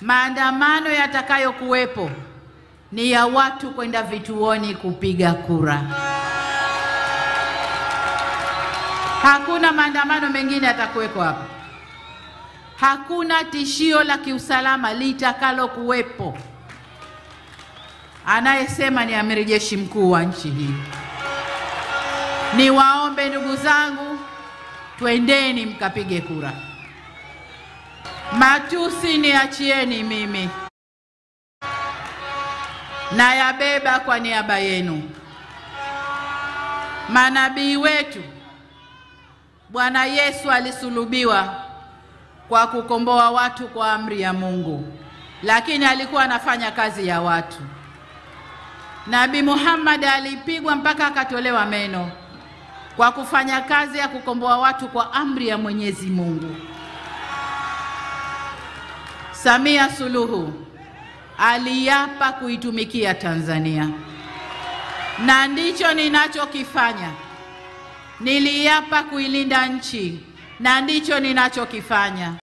maandamano yatakayokuwepo ni ya watu kwenda vituoni kupiga kura. Hakuna maandamano mengine yatakuweko hapa. Hakuna tishio la kiusalama litakalo kuwepo. Anayesema ni Amiri Jeshi Mkuu wa nchi hii. Niwaombe ndugu zangu, twendeni mkapige kura. Matusi niachieni mimi, na yabeba kwa niaba yenu. Manabii wetu, Bwana Yesu alisulubiwa kwa kukomboa watu kwa amri ya Mungu, lakini alikuwa anafanya kazi ya watu. Nabii Muhammad alipigwa mpaka akatolewa meno kwa kufanya kazi ya kukomboa watu kwa amri ya Mwenyezi Mungu. Samia Suluhu aliapa kuitumikia Tanzania, na ndicho ninachokifanya. Niliapa kuilinda nchi, na ndicho ninachokifanya.